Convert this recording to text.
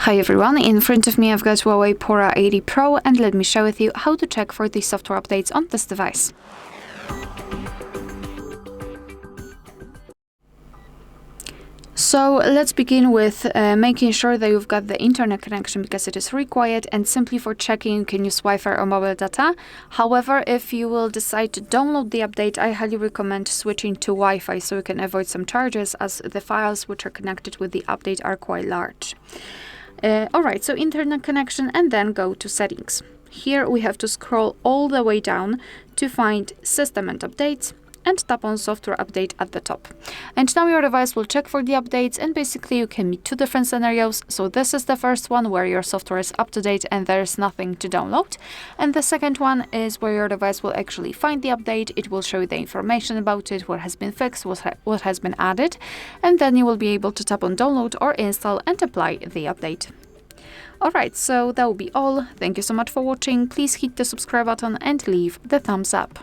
Hi everyone, in front of me I've got HUAWEI Pura 80 Pro, and let me share with you how to check for the software updates on this device. So let's begin with making sure that you've got the internet connection, because it is required, and simply for checking you can use Wi-Fi or mobile data. However, if you will decide to download the update, I highly recommend switching to Wi-Fi so you can avoid some charges, as the files which are connected with the update are quite large. Alright, so internet connection, and then go to settings. Here we have to scroll all the way down to find system and updates, and tap on software update at the top. And now your device will check for the updates, and basically you can meet two different scenarios. So this is the first one where your software is up to date and there's nothing to download. And the second one is where your device will actually find the update. It will show you the information about it, what has been fixed, what has been added, and then you will be able to tap on download or install and apply the update. Alright, so that will be all. Thank you so much for watching. Please hit the subscribe button and leave the thumbs up.